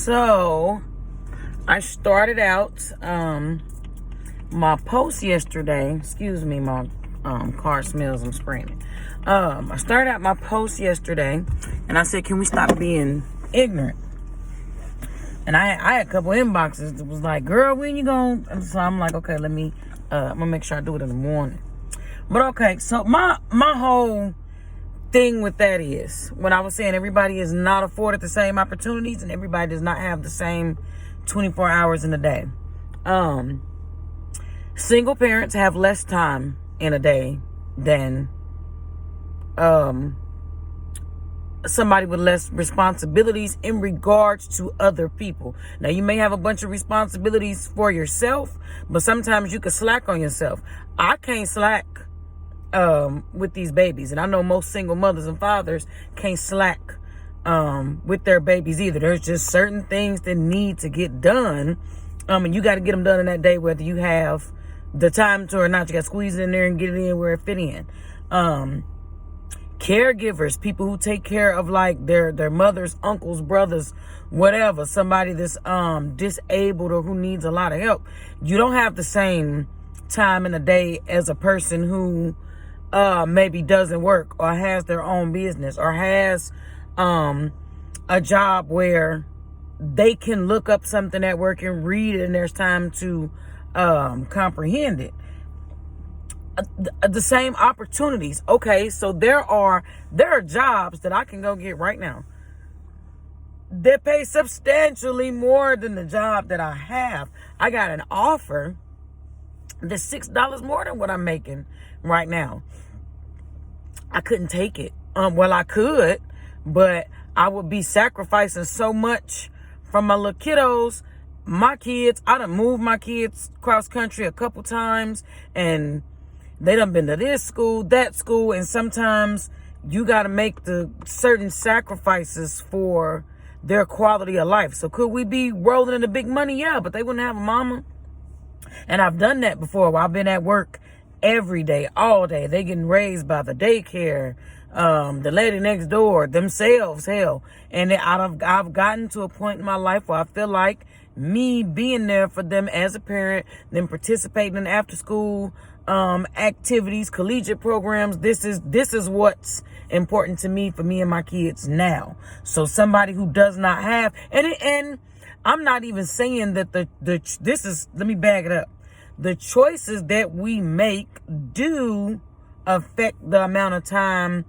So I started out my post yesterday. Excuse me, my car smells. I'm spraying it. I started out my post yesterday, and I said, "Can we stop being ignorant?" And I had a couple inboxes that was like, "Girl, when you going?" And so I'm like, "Okay, let me. I'm gonna make sure I do it in the morning." But okay, so my whole thing with that is, when I was saying everybody is not afforded the same opportunities and everybody does not have the same 24 hours in a day. Single parents have less time in a day than somebody with less responsibilities in regards to other people. Now, you may have a bunch of responsibilities for yourself, but sometimes you can slack on yourself. I can't slack with these babies, and I know most single mothers and fathers can't slack with their babies either. There's just certain things that need to get done, and you got to get them done in that day, whether you have the time to or not. You got to squeeze it in there and get it in where it fit in. Caregivers, people who take care of like their mothers, uncles, brothers, whatever, somebody that's disabled or who needs a lot of help. You don't have the same time in a day as a person who maybe doesn't work or has their own business or has a job where they can look up something at work and read it and there's time to comprehend it. The same opportunities. Okay, so there are jobs that I can go get right now that pay substantially more than the job that I have. I got an offer that's $6 more than what I'm making right now. I couldn't take it. Well, I could, but I would be sacrificing so much from my little kiddos. My kids, I done moved my kids cross country a couple times, and they done been to this school, that school, and sometimes you got to make the certain sacrifices for their quality of life. So could we be rolling in the big money? Yeah, but they wouldn't have a mama. And I've done that before. I've been at work every day, all day. They getting raised by the daycare, the lady next door, themselves, hell. And I've gotten to a point in my life where I feel like me being there for them as a parent, them participating in after school activities, collegiate programs. This is what's important to me, for me and my kids now. So somebody who does not have, and I'm not even saying that let me back it up. The choices that we make do affect the amount of time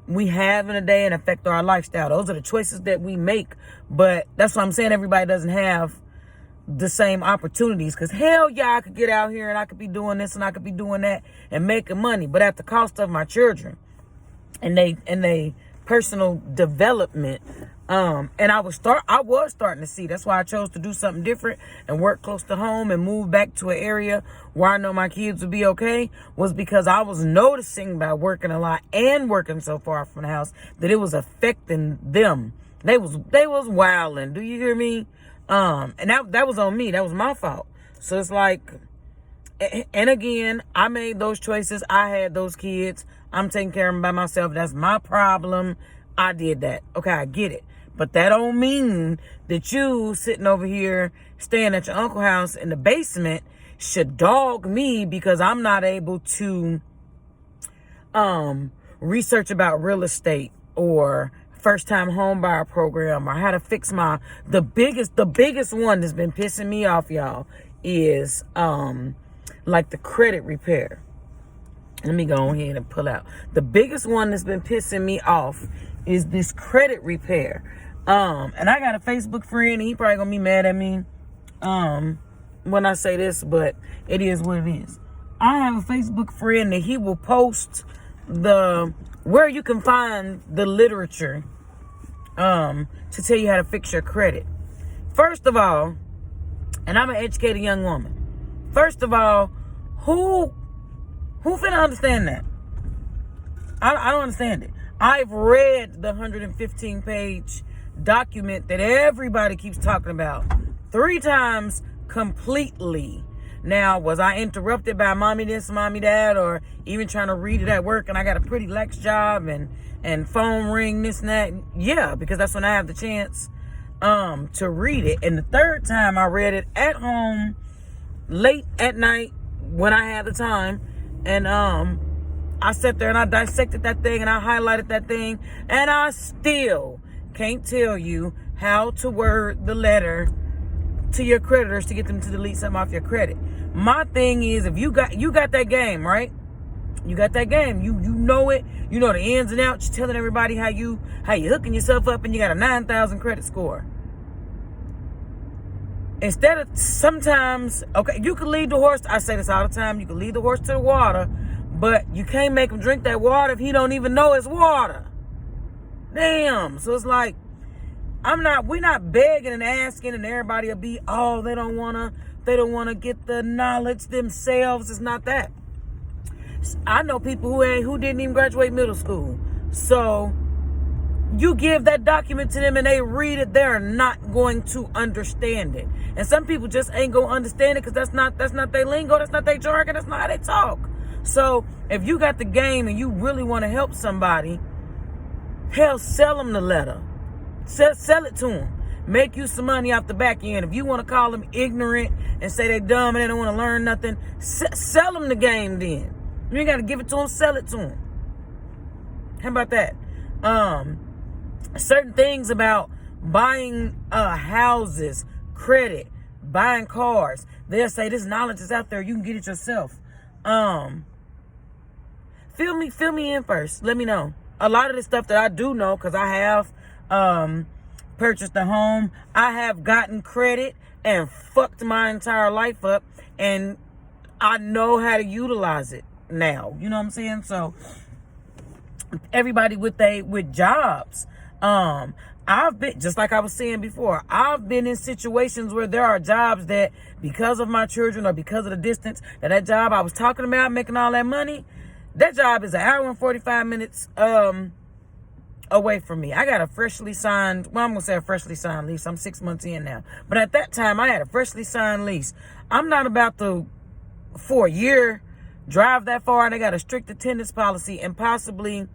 we have in a day and affect our lifestyle. Those are the choices that we make. But that's what I'm saying. Everybody doesn't have the same opportunities, because hell yeah, I could get out here and I could be doing this and I could be doing that and making money, but at the cost of my children and they personal development. And I was starting to see, that's why I chose to do something different and work close to home and move back to an area where I know my kids would be okay, was because I was noticing by working a lot and working so far from the house that it was affecting them. They was wilding. Do you hear me? And that was on me. That was my fault. So it's like, and again, I made those choices. I had those kids. I'm taking care of them by myself. That's my problem. I did that. Okay, I get it. But that don't mean that you sitting over here staying at your uncle's house in the basement should dog me because I'm not able to research about real estate or first time home buyer program or how to fix the biggest one that's been pissing me off, y'all, is like the credit repair. Let me go ahead and pull out. The biggest one that's been pissing me off is this credit repair. And I got a Facebook friend, and he probably gonna be mad at me when I say this, but it is what it is. I have a Facebook friend that he will post where you can find the literature to tell you how to fix your credit. First of all, and I'm an educated young woman. First of all, who finna understand that? I don't understand it. I've read the 115-page document that everybody keeps talking about 3 times completely. Now, was I interrupted by mommy this, mommy that, or even trying to read it at work and I got a pretty lax job and phone ring, this and that? Yeah, because that's when I have the chance to read it. And the third time I read it at home late at night when I had the time. And I sat there and I dissected that thing and I highlighted that thing. And I still can't tell you how to word the letter to your creditors to get them to delete something off your credit. My thing is, if you got that game, right? You got that game. You know it. You know the ins and outs. You're telling everybody how you hooking yourself up, and you got a 9,000 credit score. Instead of sometimes, okay, you can lead the horse. I say this all the time. You can lead the horse to the water, but you can't make him drink that water if he don't even know it's water. Damn. So it's like, we're not begging and asking, and everybody will be, oh, they don't wanna get the knowledge themselves. It's not that. I know people who didn't even graduate middle school. So you give that document to them and they read it, they're not going to understand it. And some people just ain't gonna understand it because that's not their lingo, that's not their jargon, that's not how they talk. So if you got the game and you really want to help somebody, hell, sell them the letter. Sell it to them. Make you some money off the back end. If you want to call them ignorant and say they dumb and they don't want to learn nothing, sell them the game then. You ain't got to give it to them, sell it to them. How about that? Certain things about buying houses, credit, buying cars. They'll say this knowledge is out there. You can get it yourself. Fill me in first. Let me know. A lot of the stuff that I do know, because I have purchased a home. I have gotten credit and fucked my entire life up, and I know how to utilize it now. You know what I'm saying? So everybody with jobs, I've been, just like I was saying before, I've been in situations where there are jobs that, because of my children or because of the distance, that job I was talking about, making all that money, that job is an hour and 45 minutes away from me. I got a freshly signed, well, I'm going to say a freshly signed lease. I'm 6 months in now. But at that time, I had a freshly signed lease. I'm not about to, for a year, drive that far, and I got a strict attendance policy and possibly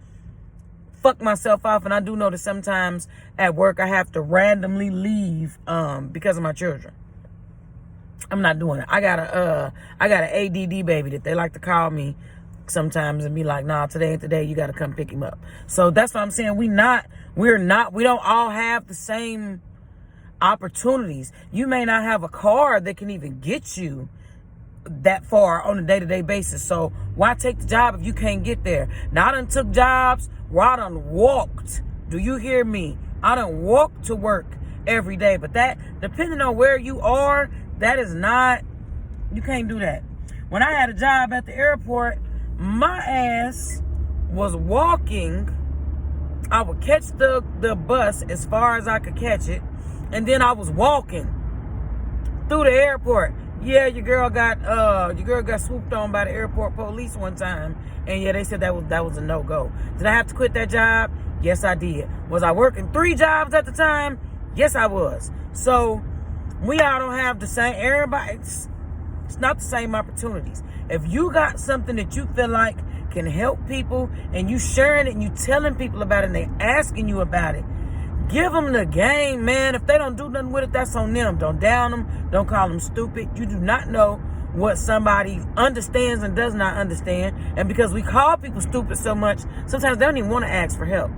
fuck myself off. And I do know that sometimes at work I have to randomly leave because of my children. I'm not doing it. I got an ADD baby that they like to call me sometimes and be like, nah, today ain't the day, you got to come pick him up. So that's what I'm saying. We don't all have the same opportunities. You may not have a car that can even get you that far on a day-to-day basis. So why take the job if you can't get there? Now, I done took jobs where I done walked. Do you hear me? I done walked to work every day. But that, depending on where you are, that is not, you can't do that. When I had a job at the airport, my ass was walking. I would catch the bus as far as I could catch it, and then I was walking through the airport. Yeah, your girl got swooped on by the airport police one time, and yeah, they said that was a no-go. Did I have to quit that job? Yes, I did. Was I working 3 jobs at the time? Yes, I was. So we all don't have the same. Everybody, it's not the same opportunities. If you got something that you feel like can help people, and you sharing it and you telling people about it and they asking you about it, give them the game, man. If they don't do nothing with it, that's on them. Don't down them. Don't call them stupid. You do not know what somebody understands and does not understand. And because we call people stupid so much, sometimes they don't even want to ask for help.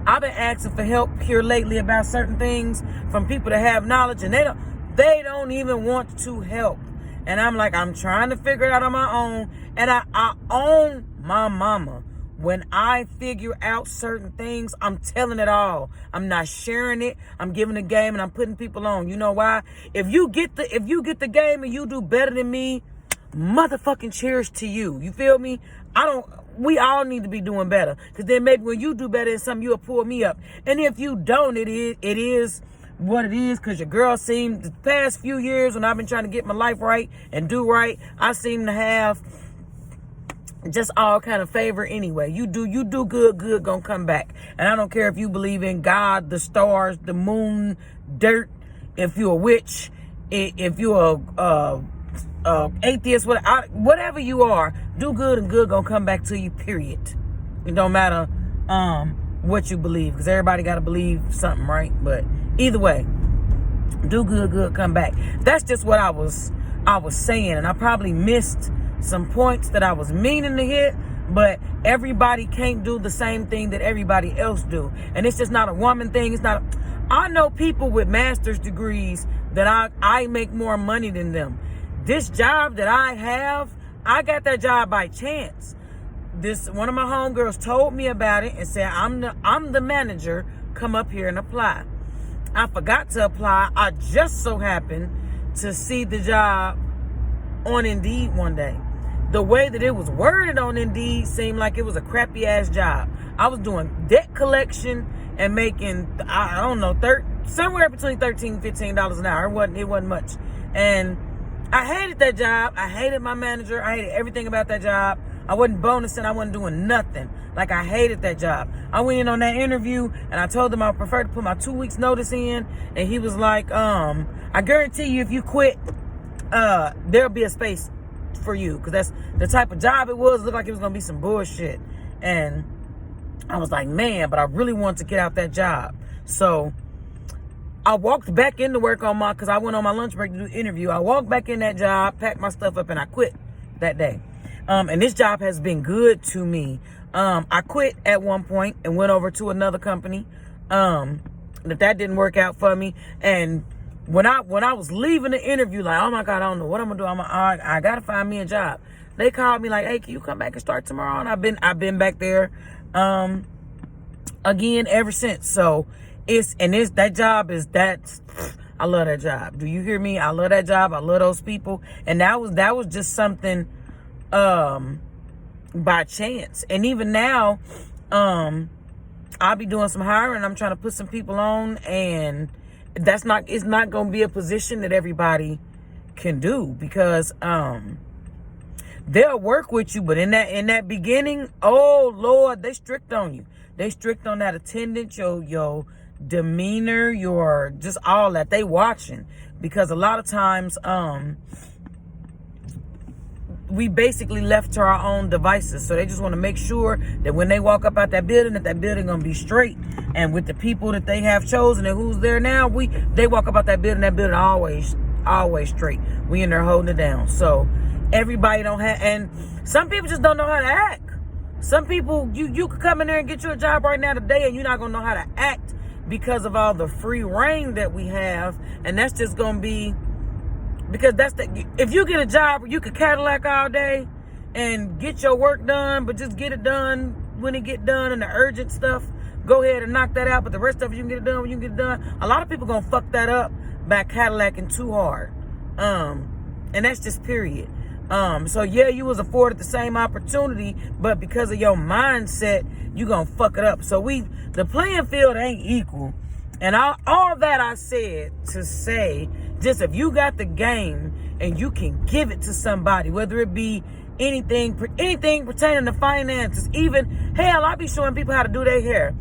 I've been asking for help here lately about certain things from people that have knowledge, and they don't even want to help. And I'm like, I'm trying to figure it out on my own. And I own my mama. When I figure out certain things, I'm telling it all. I'm not sharing it. I'm giving the game and I'm putting people on. You know why? If you get the game and you do better than me, motherfucking cheers to you. You feel me? We all need to be doing better. Because then maybe when you do better in something, you'll pull me up. And if you don't, it is what it is. Because your girl seemed, the past few years when I've been trying to get my life right and do right, I seem to have just all kind of favor anyway. You do good gonna come back. And I don't care if you believe in God, the stars, the moon, dirt, if you're a witch, if you're a atheist, whatever you are, do good and good gonna come back to you, period. It don't matter what you believe, because everybody got to believe something, right? But either way, do good, come back. That's just what I was saying, and I probably missed some points that I was meaning to hit. But everybody can't do the same thing that everybody else do, and it's just not a woman thing. It's not. I know people with master's degrees that I make more money than them. This job that I have, I got that job by chance. One of my homegirls told me about it and said, I'm the manager. Come up here and apply. I forgot to apply. I just so happened to see the job on Indeed one day. The way that it was worded on Indeed seemed like it was a crappy ass job. I was doing debt collection and making, I don't know, somewhere between $13 and $15 an hour. It wasn't much. And I hated that job. I hated my manager. I hated everything about that job. I wasn't bonusing. I wasn't doing nothing. Like, I hated that job. I went in on that interview and I told them I prefer to put my 2 weeks notice in. And he was like, I guarantee you if you quit, there'll be a space for you, because that's the type of job it was. It looked like it was gonna be some bullshit, and I was like, man, but I really wanted to get out that job. So I walked back into work because I went on my lunch break to do an interview. I walked back in that job, packed my stuff up, and I quit that day. And this job has been good to me. I quit at one point and went over to another company. That didn't work out for me, and when I was leaving the interview, like, oh my God, I don't know what I'm gonna do. I gotta find me a job. They called me like, hey, can you come back and start tomorrow? And I've been back there again ever since. So that job is I love that job. Do you hear me? I love that job. I love those people. And that was just something by chance. And even now, I'll be doing some hiring. I'm trying to put some people on, and it's not going to be a position that everybody can do, because they'll work with you, but in that beginning, oh Lord, they strict on you. They strict on that attendance, your demeanor, your just all that. They watching, because a lot of times we basically left to our own devices. So they just want to make sure that when they walk up out that building gonna be straight. And with the people that they have chosen and who's there now, they walk up out that building always straight. We in there holding it down. So everybody don't have, and some people just don't know how to act. Some people, you could come in there and get you a job right now today, and you're not gonna know how to act because of all the free reign that we have. And that's just gonna be, because if you get a job where you could Cadillac all day and get your work done, but just get it done when it get done, and the urgent stuff, go ahead and knock that out. But the rest of it, you can get it done when you can get it done. A lot of people gonna fuck that up by Cadillacing too hard. And that's just period. So yeah, you was afforded the same opportunity, but because of your mindset, you gonna fuck it up. So the playing field ain't equal. And all that I said to say, just if you got the game and you can give it to somebody, whether it be anything pertaining to finances, even hell, I be showing people how to do their hair.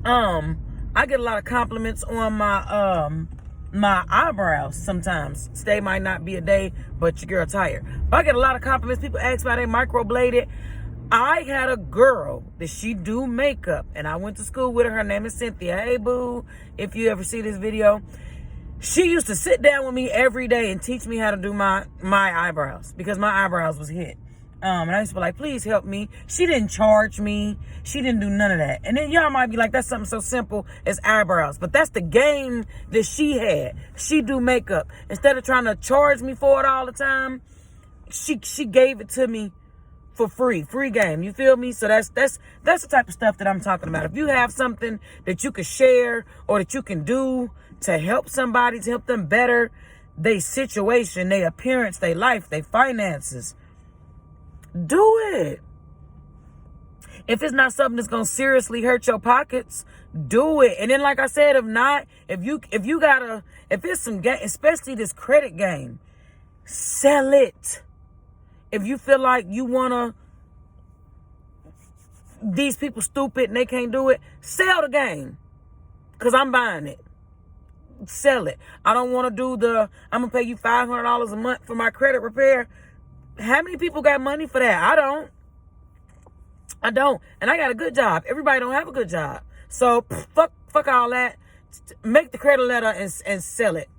I get a lot of compliments on my eyebrows sometimes. Today might not be a day, but your girl tired. But I get a lot of compliments. People ask me how they microbladed. I had a girl that she do makeup, and I went to school with her. Her name is Cynthia. Hey, boo, if you ever see this video. She used to sit down with me every day and teach me how to do my eyebrows, because my eyebrows was hit. And I used to be like, please help me. She didn't charge me. She didn't do none of that. And then y'all might be like, that's something so simple as eyebrows. But that's the game that she had. She do makeup. Instead of trying to charge me for it all the time, she gave it to me for free game. You feel me? So that's the type of stuff that I'm talking about. If you have something that you can share or that you can do to help somebody, to help them better their situation, their appearance, their life, their finances, do it. If it's not something that's gonna seriously hurt your pockets, do it. And then, like I said, if it's some game, especially this credit game, sell it. If you feel like these people stupid and they can't do it, sell the game, because I'm buying it. Sell it. I don't want to do I'm gonna pay you $500 a month for my credit repair. How many people got money for that? I don't. I don't. And I got a good job. Everybody don't have a good job. So fuck all that. Make the credit letter and sell it.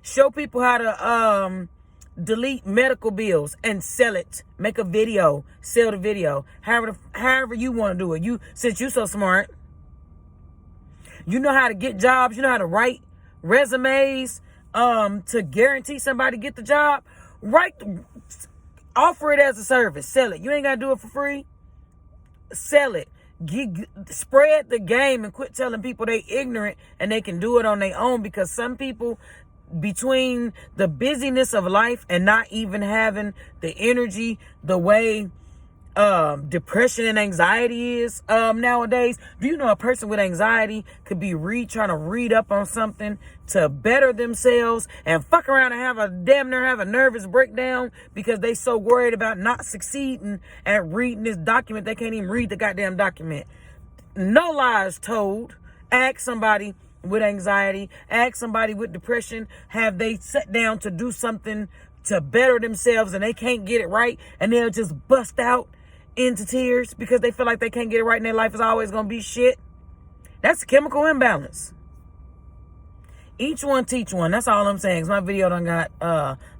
Show people how to delete medical bills and sell it. Make a video, sell the video. However you want to do it. Since you so smart, you know how to get jobs. You know how to write resumes to guarantee somebody get the job. Offer it as a service. Sell it. You ain't got to do it for free. Sell it. Spread the game and quit telling people they ignorant and they can do it on their own, because some people, between the busyness of life and not even having the energy the way depression and anxiety is nowadays. Do you know a person with anxiety could be trying to read up on something to better themselves and fuck around and have a nervous breakdown because they so worried about not succeeding at reading this document they can't even read the goddamn document. No lies told. Ask somebody with anxiety, ask somebody with depression, have they sat down to do something to better themselves and they can't get it right, and they'll just bust out into tears because they feel like they can't get it right and their life is always going to be shit. That's a chemical imbalance. Each one teach one. That's all I'm saying. 'Cause my video done got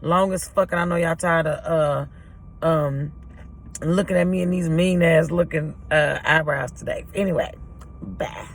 long as fucking. I know y'all tired of looking at me in these mean ass looking eyebrows today. Anyway, bye.